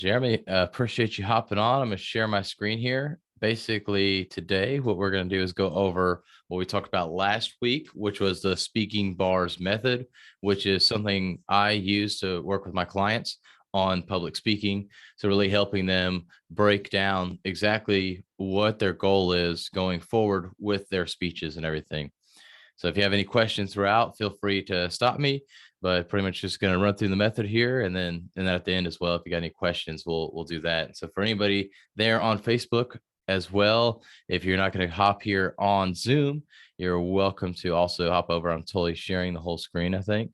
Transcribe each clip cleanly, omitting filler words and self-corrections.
Jeremy, appreciate you hopping on. I'm going to share my screen here. Basically, today, what we're going to do is go over what we talked about last week, which was the speaking bars method, which is something I use to work with my clients on public speaking. So, really helping them break down exactly what their goal is going forward with their speeches and everything. So if you have any questions throughout, feel free to stop me. But pretty much just going to run through the method here, and then at the end as well, if you got any questions, we'll do that. So for anybody there on Facebook as well, if you're not going to hop here on Zoom, you're welcome to also hop over. I'm totally sharing the whole screen, I think.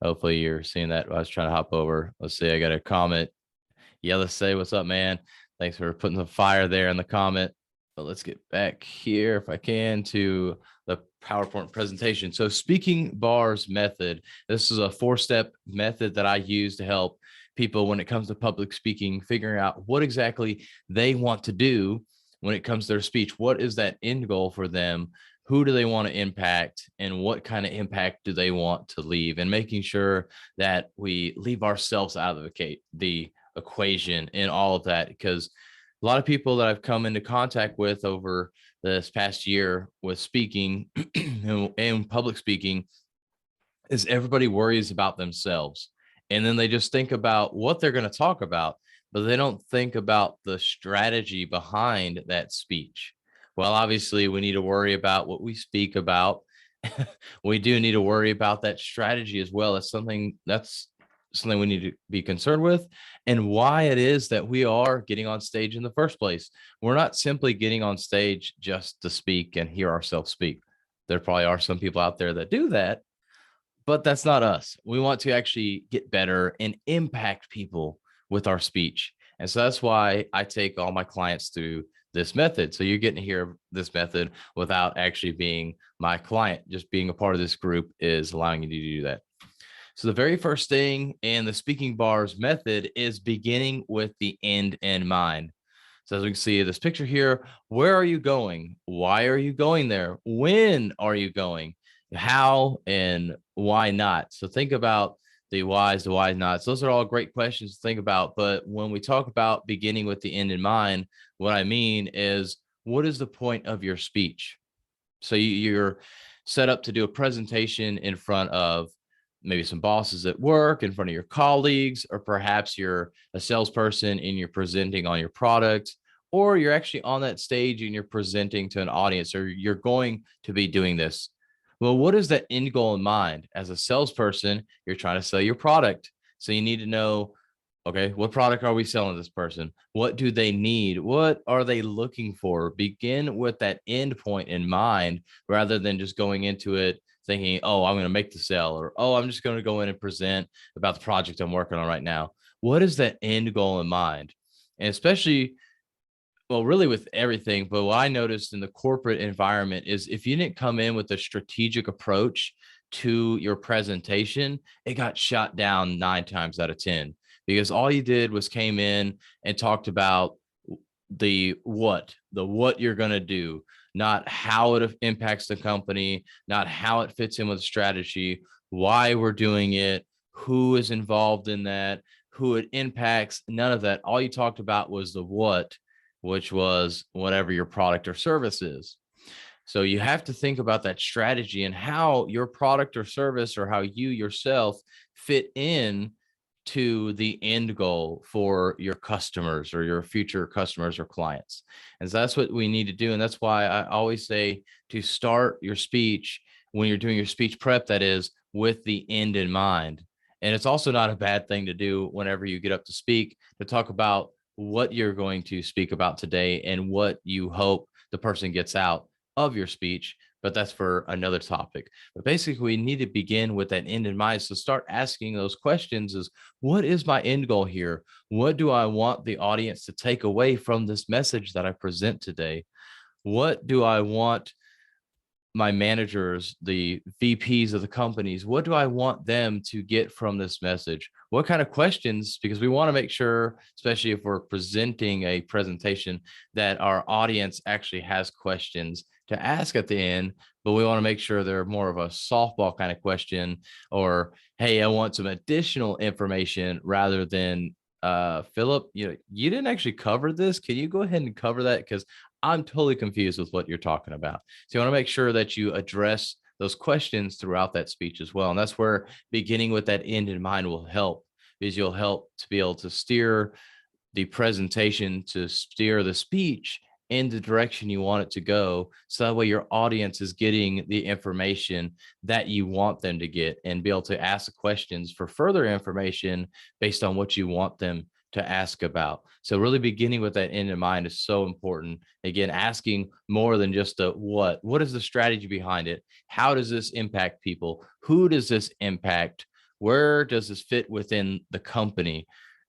Hopefully you're seeing that. I was trying to hop over. Let's see. I got a comment. Yeah, let's say what's up, man. Thanks for putting the fire there in the comment. But let's get back here, if I can, to the PowerPoint presentation. So speaking bars method, this is a 4-step method that I use to help people when it comes to public speaking, figuring out what exactly they want to do when it comes to their speech. What is that end goal for them? Who do they want to impact, and what kind of impact do they want to leave? And making sure that we leave ourselves out of the equation in all of that, because a lot of people that I've come into contact with over this past year with speaking and public speaking is everybody worries about themselves. And then they just think about what they're going to talk about, but they don't think about the strategy behind that speech. Well, obviously, we need to worry about what we speak about. We do need to worry about that strategy as well. That's something we need to be concerned with, and why it is that we are getting on stage in the first place. We're not simply getting on stage just to speak and hear ourselves speak. There probably are some people out there that do that, but that's not us. We want to actually get better and impact people with our speech. And so that's why I take all my clients through this method. So you're getting to hear this method without actually being my client. Just being a part of this group is allowing you to do that. So the very first thing in the speaking bars method is beginning with the end in mind. So as we can see this picture here, where are you going? Why are you going there? When are you going? How and why not? So think about the whys, the why nots. Those are all great questions to think about. But when we talk about beginning with the end in mind, what I mean is, what is the point of your speech? So you're set up to do a presentation in front of maybe some bosses at work, in front of your colleagues, or perhaps you're a salesperson and you're presenting on your product, or you're actually on that stage and you're presenting to an audience, or you're going to be doing this. Well, what is that end goal in mind? As a salesperson, you're trying to sell your product. So you need to know, okay, what product are we selling this person? What do they need? What are they looking for? Begin with that end point in mind rather than just going into it thinking, oh, I'm going to make the sale, or oh, I'm just going to go in and present about the project I'm working on right now. What is that end goal in mind? And especially, well, really with everything, but what I noticed in the corporate environment is if you didn't come in with a strategic approach to your presentation, it got shot down 9 times out of 10, because all you did was came in and talked about the what you're going to do, not how it impacts the company, not how it fits in with strategy, why we're doing it, who is involved in that, who it impacts. None of that. All you talked about was the what, which was whatever your product or service is. So you have to think about that strategy and how your product or service, or how you yourself fit in to the end goal for your customers or your future customers or clients. And so that's what we need to do. And that's why I always say to start your speech, when you're doing your speech prep, that is, with the end in mind. And it's also not a bad thing to do whenever you get up to speak, to talk about what you're going to speak about today and what you hope the person gets out of your speech. But that's for another topic. But basically, we need to begin with that end in mind. So start asking those questions: is what is my end goal here? What do I want the audience to take away from this message that I present today? What do I want my managers, the VPs of the companies, what do I want them to get from this message? What kind of questions? Because we want to make sure, especially if we're presenting a presentation, that our audience actually has questions to ask at the end, but we want to make sure they're more of a softball kind of question, or, hey, I want some additional information, rather than Philip, you didn't actually cover this. Can you go ahead and cover that? Because I'm totally confused with what you're talking about. So you want to make sure that you address those questions throughout that speech as well. And that's where beginning with that end in mind will help, because you'll help to be able to steer the presentation, to steer the speech in the direction you want it to go. So that way your audience is getting the information that you want them to get, and be able to ask questions for further information based on what you want them to ask about. So really beginning with that end in mind is so important. Again, asking more than just the what is the strategy behind it? How does this impact people? Who does this impact? Where does this fit within the company?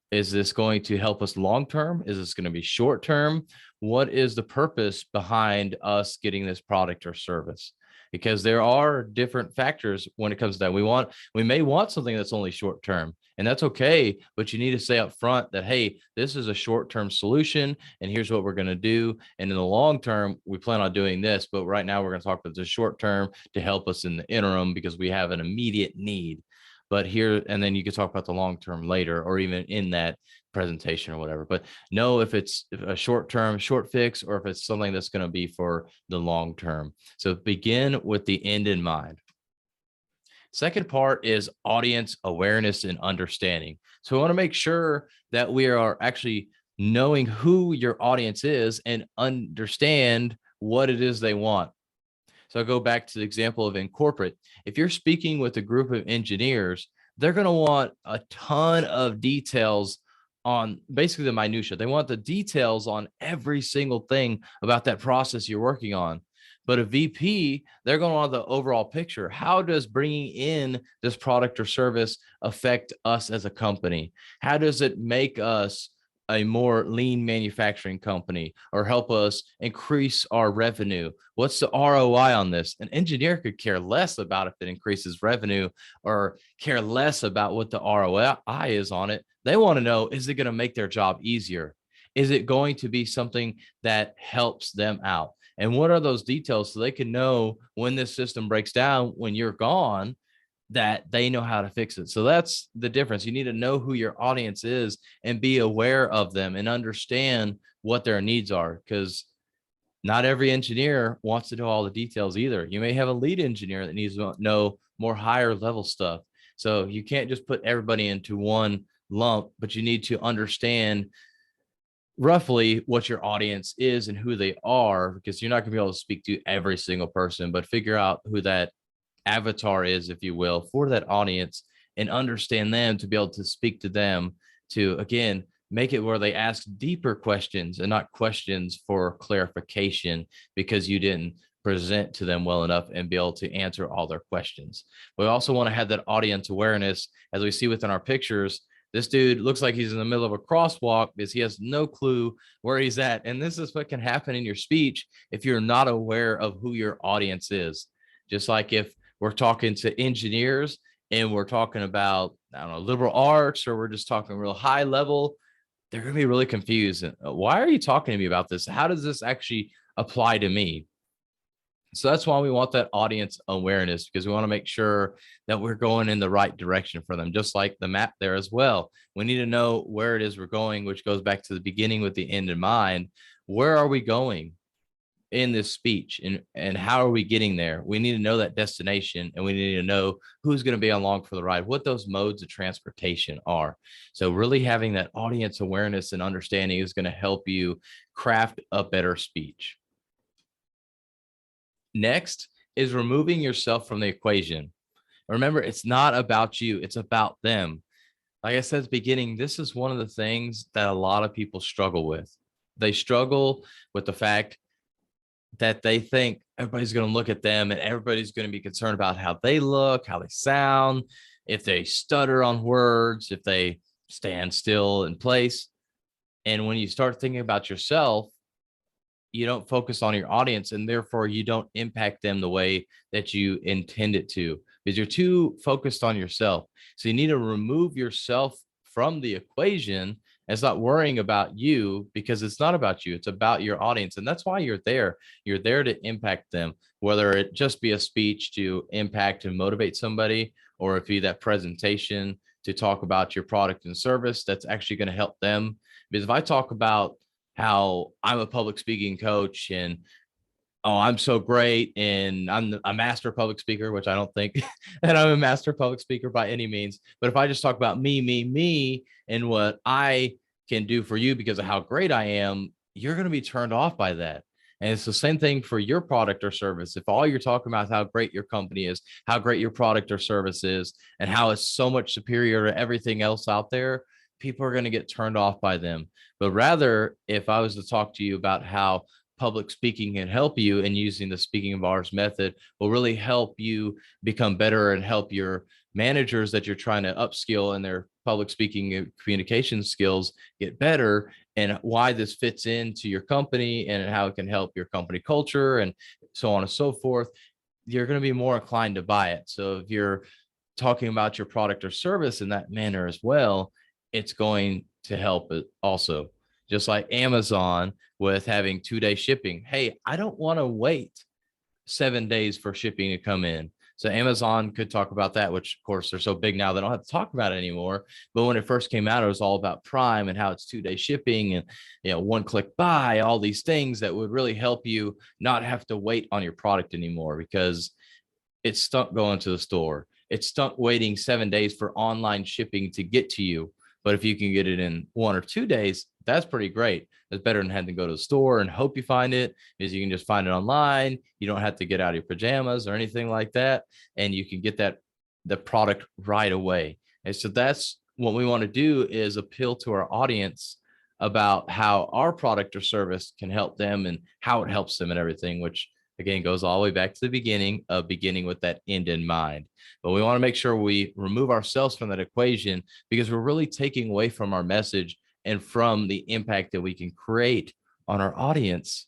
Is this going to help us long term? Is this going to be short term? What is the purpose behind us getting this product or service? Because there are different factors when it comes to that. We may want something that's only short term, and that's okay, but you need to say up front that, hey, this is a short term solution, and here's what we're going to do. And in the long term, we plan on doing this, but right now we're going to talk about the short term to help us in the interim because we have an immediate need. But here, and then you can talk about the long term later, or even in that presentation or whatever. But know if it's a short term, short fix, or if it's something that's going to be for the long term. So begin with the end in mind. Second part is audience awareness and understanding. So we want to make sure that we are actually knowing who your audience is and understand what it is they want. So I go back to the example of in corporate. If you're speaking with a group of engineers, they're going to want a ton of details on basically the minutia. They want the details on every single thing about that process you're working on. But a VP, they're going to want the overall picture. How does bringing in this product or service affect us as a company? How does it make us a more lean manufacturing company, or help us increase our revenue? What's the ROI on this? An engineer could care less about if it increases revenue, or care less about what the ROI is on it. They want to know, is it going to make their job easier? Is it going to be something that helps them out? And what are those details so they can know when this system breaks down, when you're gone, that they know how to fix it. So that's the difference. You need to know who your audience is and be aware of them and understand what their needs are, because not every engineer wants to know all the details either. You may have a lead engineer that needs to know more higher level stuff. So you can't just put everybody into one lump, but you need to understand roughly what your audience is and who they are, because you're not going to be able to speak to every single person, but figure out who that avatar is, if you will, for that audience, and understand them to be able to speak to them, to again make it where they ask deeper questions and not questions for clarification because you didn't present to them well enough and be able to answer all their questions. We also want to have that audience awareness. As we see within our pictures, this dude looks like he's in the middle of a crosswalk because he has no clue where he's at. And this is what can happen in your speech if you're not aware of who your audience is. Just like if we're talking to engineers and we're talking about, I don't know, liberal arts, or we're just talking real high level, they're going to be really confused. Why are you talking to me about this? How does this actually apply to me? So that's why we want that audience awareness, because we want to make sure that we're going in the right direction for them, just like the map there as well. We need to know where it is we're going, which goes back to the beginning with the end in mind. Where are we going in this speech, and how are we getting there? We need to know that destination, and we need to know who's going to be along for the ride, what those modes of transportation are. So really having that audience awareness and understanding is going to help you craft a better speech. Next is removing yourself from the equation. Remember, it's not about you, it's about them. Like I said at the beginning, this is one of the things that a lot of people struggle with. They struggle with the fact that they think everybody's going to look at them and everybody's going to be concerned about how they look, how they sound, if they stutter on words, if they stand still in place. And when you start thinking about yourself, you don't focus on your audience, and therefore you don't impact them the way that you intend it to, because you're too focused on yourself. So you need to remove yourself from the equation and stop worrying about you, because it's not about you, it's about your audience. And that's why you're there. You're there to impact them, whether it just be a speech to impact and motivate somebody, or if it be that presentation to talk about your product and service that's actually going to help them. Because if I talk about how I'm a public speaking coach and oh, I'm so great and I'm a master public speaker, which I don't think that I'm a master public speaker by any means. But if I just talk about me, and what I can do for you because of how great I am, you're going to be turned off by that. And it's the same thing for your product or service. If all you're talking about is how great your company is, how great your product or service is, and how it's so much superior to everything else out there, people are going to get turned off by them. But rather, if I was to talk to you about how public speaking can help you, and using the speaking bars method will really help you become better and help your managers that you're trying to upskill in their public speaking and communication skills get better, and why this fits into your company and how it can help your company culture and so on and so forth, you're going to be more inclined to buy it. So if you're talking about your product or service in that manner as well, it's going to help it also. Just like Amazon with having 2-day shipping. Hey, I don't want to wait 7 days for shipping to come in. So Amazon could talk about that, which of course they're so big now, they don't have to talk about it anymore. But when it first came out, it was all about Prime and how it's 2-day shipping and, one-click buy, all these things that would really help you not have to wait on your product anymore, because it's stunk going to the store. It's stunk waiting 7 days for online shipping to get to you. But if you can get it in 1 or 2 days, that's pretty great. That's better than having to go to the store and hope you find it, because you can just find it online. You don't have to get out of your pajamas or anything like that. And you can get the product right away. And so that's what we want to do, is appeal to our audience about how our product or service can help them and how it helps them and everything, which again goes all the way back to the beginning with that end in mind. But we want to make sure we remove ourselves from that equation, because we're really taking away from our message and from the impact that we can create on our audience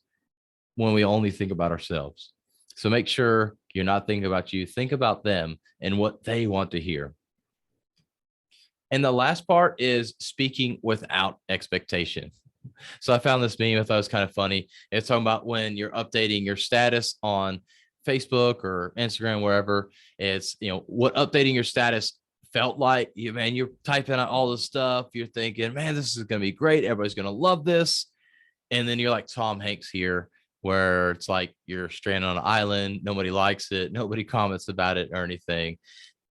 when we only think about ourselves. So make sure you're not thinking about you, think about them and what they want to hear. And the last part is speaking without expectation. So I found this meme, I thought it was kind of funny. It's talking about when you're updating your status on Facebook or Instagram, wherever. It's, what updating your status felt like. You're typing out all this stuff. You're thinking, man, this is going to be great. Everybody's going to love this. And then you're like Tom Hanks here, where it's like you're stranded on an island. Nobody likes it. Nobody comments about it or anything.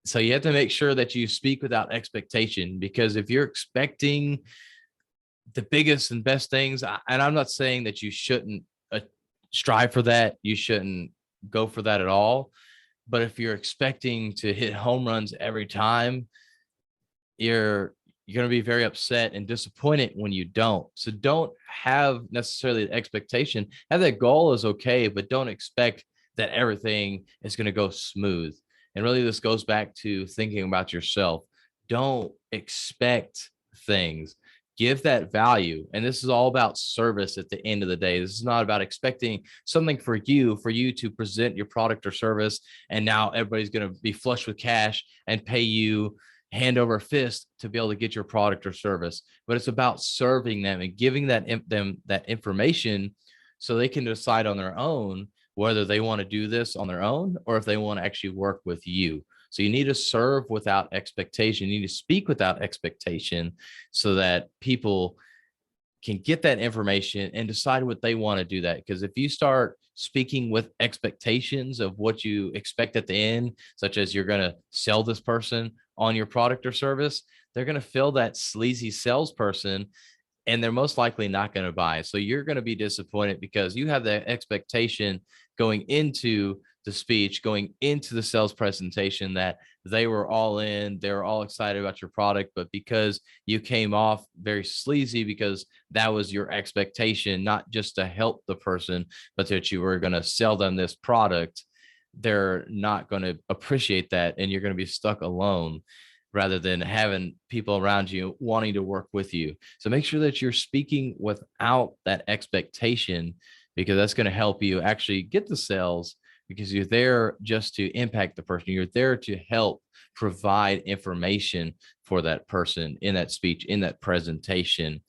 So you have to make sure that you speak without expectation, because if you're expecting the biggest and best things, and I'm not saying that you shouldn't strive for that, you shouldn't go for that at all. But if you're expecting to hit home runs every time, you're going to be very upset and disappointed when you don't. So don't have necessarily the expectation. Have that goal is okay, but don't expect that everything is going to go smooth. And really, this goes back to thinking about yourself. Don't expect things. Give that value. And this is all about service at the end of the day. This is not about expecting something for you to present your product or service. And now everybody's going to be flush with cash and pay you hand over fist to be able to get your product or service. But it's about serving them and giving them that information so they can decide on their own whether they want to do this on their own or if they want to actually work with you. So you need to serve without expectation. You need to speak without expectation so that people can get that information and decide what they want to do that. Because if you start speaking with expectations of what you expect at the end, such as you're going to sell this person on your product or service, they're going to feel that sleazy salesperson and they're most likely not going to buy. So you're going to be disappointed because you have the expectation going into the speech, going into the sales presentation, that they were all in, they were all excited about your product, but because you came off very sleazy, because that was your expectation, not just to help the person, but that you were going to sell them this product, they're not going to appreciate that. And you're going to be stuck alone rather than having people around you wanting to work with you. So make sure that you're speaking without that expectation, because that's going to help you actually get the sales, because you're there just to impact the person. You're there to help provide information for that person in that speech, in that presentation.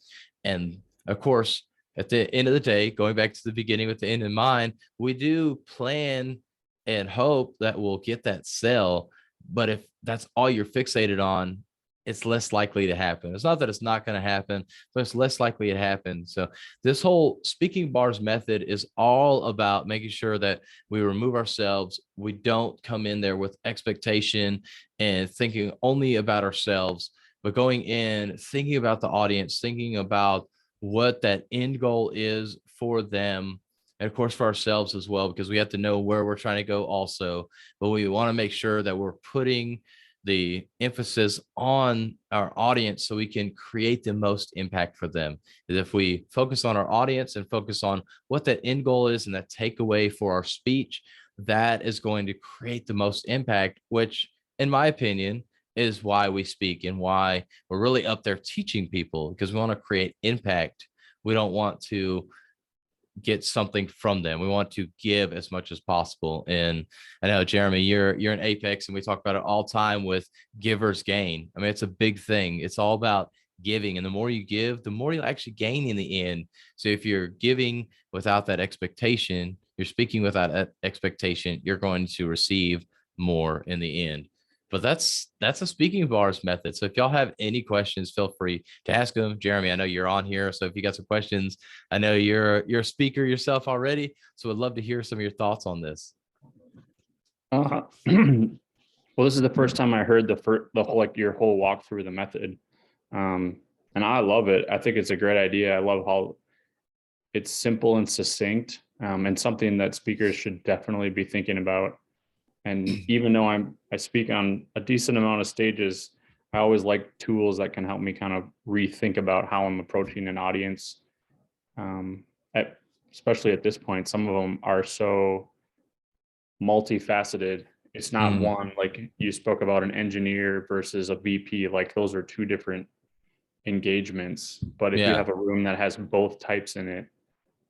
And of course, at the end of the day, going back to the beginning with the end in mind, we do plan and hope that we'll get that sale. But if that's all you're fixated on, it's less likely to happen. It's not that it's not going to happen, but it's less likely to happen. So this whole speaking bars method is all about making sure that we remove ourselves. We don't come in there with expectation and thinking only about ourselves, but going in thinking about the audience, thinking about what that end goal is for them, and of course for ourselves as well, because we have to know where we're trying to go also. But we want to make sure that we're putting the emphasis on our audience so we can create the most impact for them. Is if we focus on our audience and focus on what that end goal is and that takeaway for our speech, that is going to create the most impact, which in my opinion is why we speak and why we're really up there teaching people, because we want to create impact. We don't want to get something from them. We want to give as much as possible. And I know, Jeremy, you're in Apex, and we talk about it all time with givers gain. I mean, it's a big thing. It's all about giving, and the more you give, the more you'll actually gain in the end. So if you're giving without that expectation, you're speaking without expectation, you're going to receive more in the end. But that's a speaking bars method. So if y'all have any questions, feel free to ask them. Jeremy, I know you're on here, so if you got some questions, I know you're a speaker yourself already, so I'd love to hear some of your thoughts on this. Well, this is the first time I heard the whole, like, your whole walk through the method. And I love it. I think it's a great idea. I love how it's simple and succinct, and something that speakers should definitely be thinking about. And even though I speak on a decent amount of stages, I always like tools that can help me kind of rethink about how I'm approaching an audience. Especially at this point, some of them are so multifaceted. It's not one, like you spoke about an engineer versus a VP, like those are two different engagements. But if you have a room that has both types in it,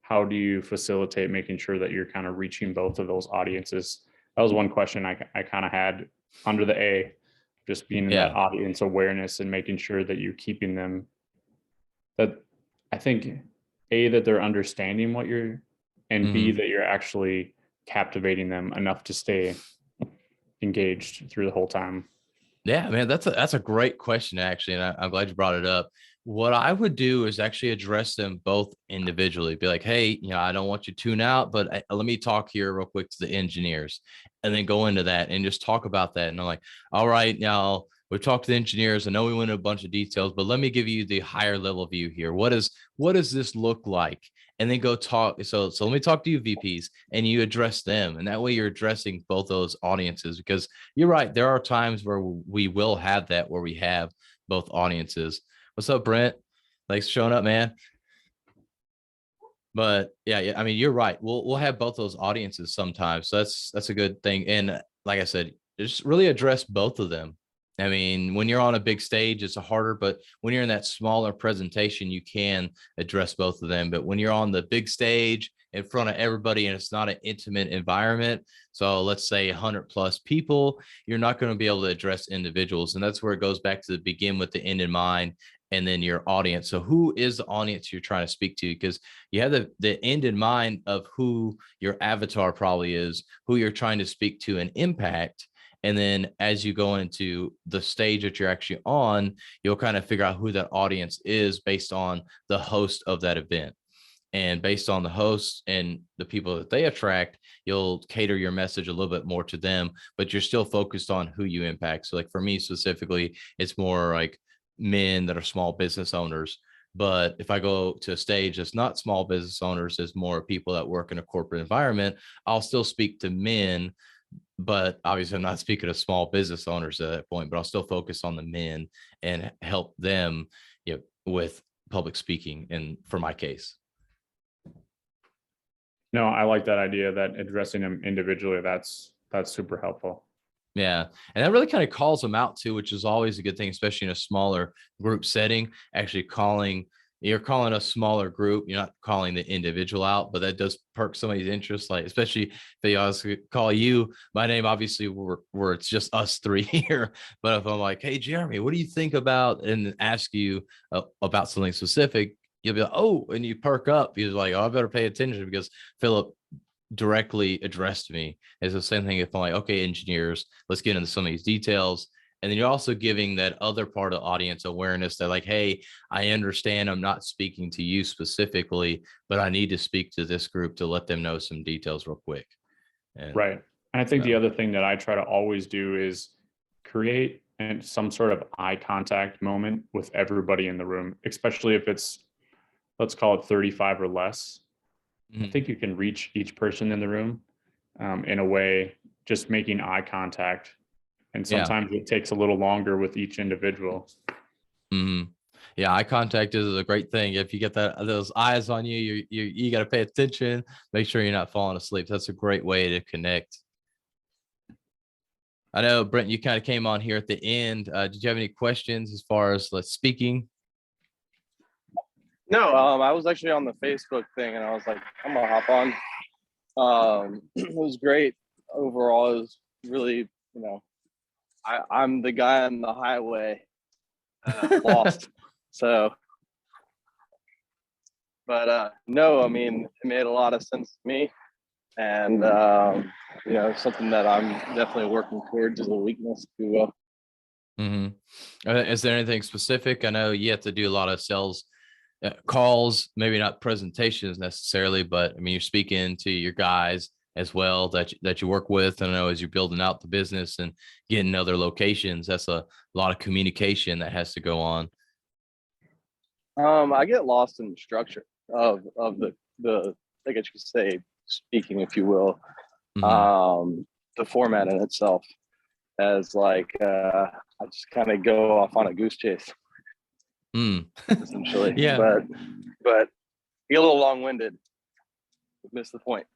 how do you facilitate making sure that you're kind of reaching both of those audiences? That was one question I kind of had under the A, just being in that audience awareness and making sure that you're keeping them, that I think A, that they're understanding what you're, and B, that you're actually captivating them enough to stay engaged through the whole time. Yeah, man, that's a great question, actually, and I'm glad you brought it up. What I would do is actually address them both individually. Be like, hey, I don't want you to tune out, but let me talk here real quick to the engineers, and then go into that and just talk about that. And I'm like, all right, now we've talked to the engineers. I know we went into a bunch of details, but let me give you the higher level view here. What does this look like? And then go talk. So let me talk to you VPs, and you address them. And that way you're addressing both those audiences, because you're right. There are times where we will have that, where we have both audiences. What's up, Brent? Thanks for showing up, man. But yeah, I mean, you're right. We'll have both those audiences sometimes. So that's a good thing. And like I said, just really address both of them. I mean, when you're on a big stage, it's harder, but when you're in that smaller presentation, you can address both of them. But when you're on the big stage in front of everybody and it's not an intimate environment, so let's say 100+ people, you're not going to be able to address individuals. And that's where it goes back to the begin with the end in mind, and then your audience. So who is the audience you're trying to speak to? Because you have the end in mind of who your avatar probably is, who you're trying to speak to and impact. And then as you go into the stage that you're actually on, you'll kind of figure out who that audience is based on the host of that event. And based on the hosts and the people that they attract, you'll cater your message a little bit more to them, but you're still focused on who you impact. So like for me specifically, it's more like men that are small business owners. But if I go to a stage that's not small business owners, there's more people that work in a corporate environment, I'll still speak to men, but obviously I'm not speaking to small business owners at that point, but I'll still focus on the men and help them, with public speaking. And for my case. No, I like that idea, that addressing them individually. That's super helpful. Yeah. And that really kind of calls them out too, which is always a good thing, especially in a smaller group setting. Actually you're calling a smaller group, you're not calling the individual out, but that does perk somebody's interest. Like, especially if they also call you by name, obviously where it's just us three here. But if I'm like, hey, Jeremy, what do you think about, and ask you about something specific, you'll be like, oh, and you perk up. You're like, oh, I better pay attention because Philip directly addressed me. It's the same thing if I'm like, okay, engineers, let's get into some of these details. And then you're also giving that other part of the audience awareness that like, hey, I understand I'm not speaking to you specifically, but I need to speak to this group to let them know some details real quick. And right. And I think the other thing that I try to always do is create some sort of eye contact moment with everybody in the room, especially if it's, let's call it 35 or less. I think you can reach each person in the room in a way, just making eye contact. And sometimes it takes a little longer with each individual. Yeah, eye contact is a great thing. If you get those eyes on you, you got to pay attention. Make sure you're not falling asleep. That's a great way to connect. I know, Brent, you kind of came on here at the end. Did you have any questions as far as speaking? No, I was actually on the Facebook thing, and I was like, I'm gonna hop on. It was great overall. It was really, I'm the guy on the highway, lost. So, but no, I mean, it made a lot of sense to me, and something that I'm definitely working towards as a weakness, if you will. Is there anything specific? I know you have to do a lot of sales calls, maybe not presentations necessarily, but I mean, you're speaking to your guys as well that you work with. And I know as you're building out the business and getting other locations, that's a lot of communication that has to go on. I get lost in the structure of the I guess you could say speaking, if you will. The format in itself, as like I just kind of go off on a goose chase. Essentially. Yeah. But get a little long-winded. Miss the point.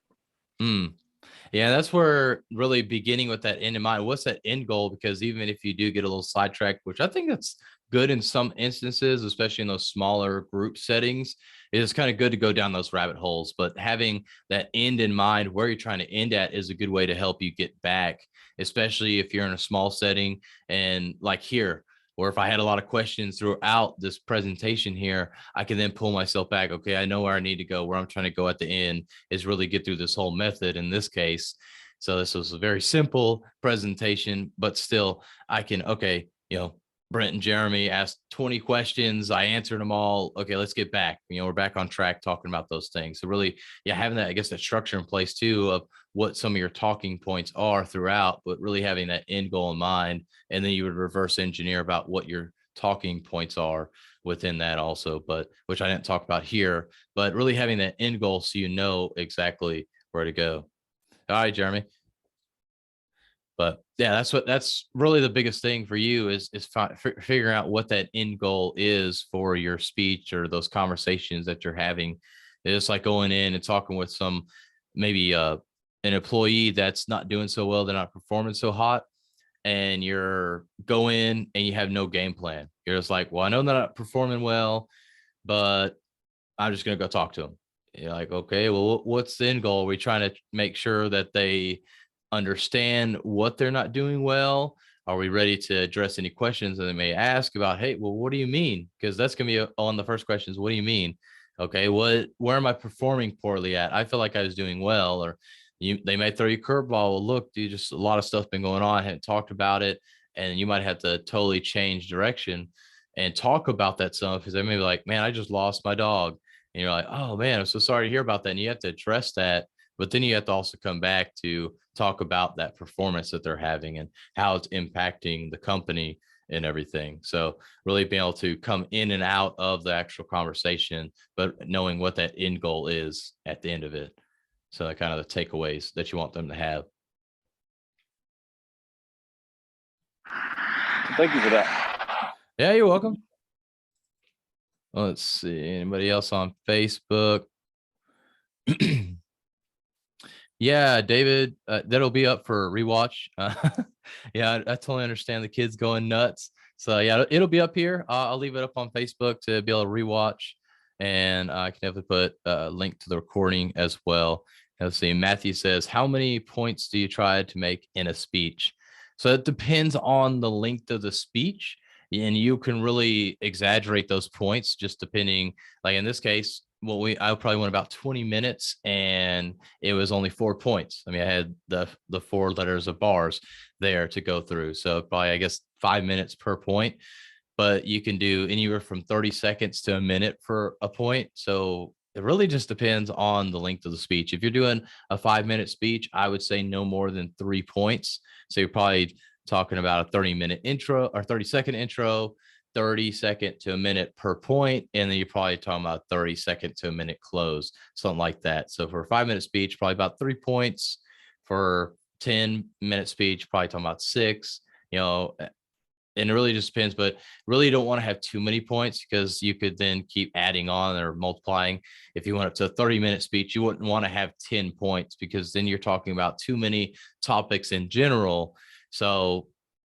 Yeah, that's where really beginning with that end in mind. What's that end goal? Because even if you do get a little sidetracked, which I think that's good in some instances, especially in those smaller group settings, it's kind of good to go down those rabbit holes. But having that end in mind, where you're trying to end at, is a good way to help you get back, especially if you're in a small setting. And like here, or if I had a lot of questions throughout this presentation here, I can then pull myself back. Okay, I know where I need to go. Where I'm trying to go at the end is really get through this whole method in this case. So this was a very simple presentation, but still I can, okay, Brent and Jeremy asked 20 questions. I answered them all. Okay, let's get back. We're back on track talking about those things. So really, having that, I guess, that structure in place too of what some of your talking points are throughout, but really having that end goal in mind. And then you would reverse engineer about what your talking points are within that also, but which I didn't talk about here, but really having that end goal so you know exactly where to go. All right, Jeremy. But yeah, that's really the biggest thing for you is figuring out what that end goal is for your speech or those conversations that you're having. It's like going in and talking with some maybe an employee that's not doing so well, they're not performing so hot, and you're go in and you have no game plan. You're just like, well, I know they're not performing well, but I'm just gonna go talk to them. You're like, okay, well, what's the end goal? Are we trying to make sure that they understand what they're not doing well? Are we ready to address any questions that they may ask about, hey, well, what do you mean? Because that's going to be on the first questions. What do you mean? Okay, where am I performing poorly at? I feel like I was doing well. Or they may throw you a curveball. Well, look, dude, just a lot of stuff been going on. I haven't talked about it. And you might have to totally change direction and talk about that some, because they may be like, man, I just lost my dog. And you're like, oh man, I'm so sorry to hear about that. And you have to address that. But then you have to also come back to talk about that performance that they're having and how it's impacting the company and everything. So really being able to come in and out of the actual conversation, but knowing what that end goal is at the end of it. So kind of the takeaways that you want them to have. Thank you for that. Yeah, you're welcome. Let's see. Anybody else on Facebook? Yeah, David, that'll be up for rewatch. Yeah, I totally understand the kids going nuts. So yeah, it'll be up here. I'll leave it up on Facebook to be able to rewatch, and I can definitely put a link to the recording as well. Let's see. Matthew says, how many points do you try to make in a speech? So it depends on the length of the speech, and you can really exaggerate those points just depending. Like in this case, I probably went about 20 minutes and it was only 4 points. I mean, I had the 4 letters of bars there to go through. So probably, I guess, 5 minutes per point, but you can do anywhere from 30 seconds to a minute for a point. So it really just depends on the length of the speech. If you're doing a 5-minute speech, I would say no more than 3 points. So you're probably talking about a 30-minute intro or 30-second intro, 30-second to a minute per point, and then you're probably talking about 30-second to a minute close, something like that. So for a 5-minute speech, probably about 3 points. For 10-minute speech, probably talking about 6. And it really just depends, but really don't want to have too many points because you could then keep adding on or multiplying. If you went up to a 30-minute speech, you wouldn't want to have 10 points because then you're talking about too many topics in general. So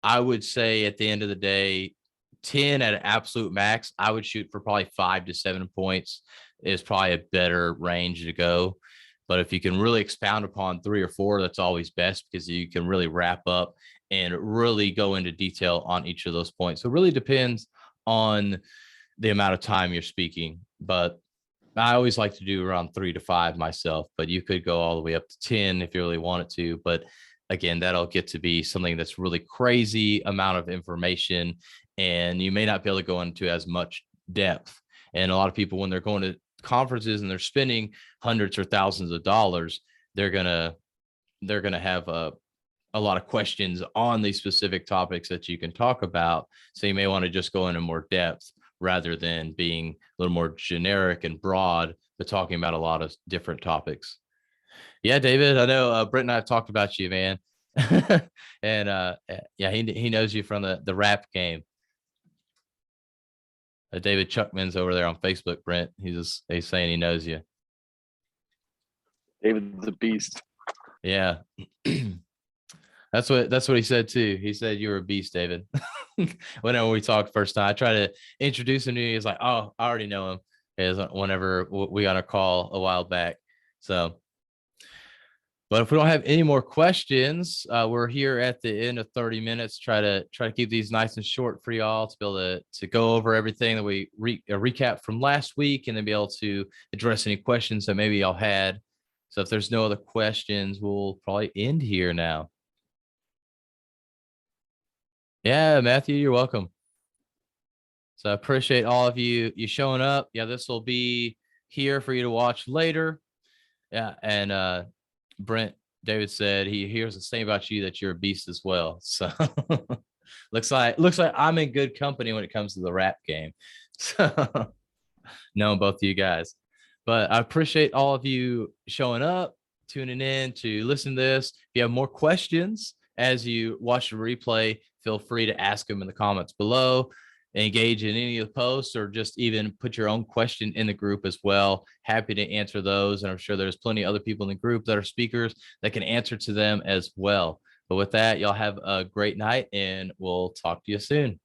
I would say at the end of the day, 10 at an absolute max. I would shoot for probably 5 to 7 points is probably a better range to go. But if you can really expound upon 3 or 4, that's always best because you can really wrap up and really go into detail on each of those points. So it really depends on the amount of time you're speaking. But I always like to do around 3 to 5 myself, but you could go all the way up to 10 if you really wanted to. But again, that'll get to be something that's really crazy amount of information, and you may not be able to go into as much depth. And a lot of people, when they're going to conferences and they're spending hundreds or thousands of dollars, they're gonna have a lot of questions on these specific topics that you can talk about. So you may want to just go into more depth rather than being a little more generic and broad, but talking about a lot of different topics. Yeah, David, I know Brent and I have talked about you, man. And yeah, he knows you from the rap game. David Chuckman's over there on Facebook, Brent. He's saying he knows you. David the Beast. Yeah. That's what he said too. He said you were a beast, David. Whenever we talked first time, I tried to introduce him to you. He's like, "Oh, I already know him." Is whenever we got a call a while back. So, but if we don't have any more questions, we're here at the end of 30 minutes. Try to keep these nice and short for y'all to be able to go over everything that we recap from last week, and then be able to address any questions that maybe y'all had. So if there's no other questions, we'll probably end here now. Yeah, Matthew, you're welcome. So I appreciate all of you showing up. Yeah, this will be here for you to watch later. Yeah, and Brent, David said he hears the same about you, that you're a beast as well. So looks like I'm in good company when it comes to the rap game. So knowing both of you guys. But I appreciate all of you showing up, tuning in to listen to this. If you have more questions as you watch the replay, feel free to ask them in the comments below, engage in any of the posts, or just even put your own question in the group as well. Happy to answer those. And I'm sure there's plenty of other people in the group that are speakers that can answer to them as well. But with that, y'all have a great night, and we'll talk to you soon.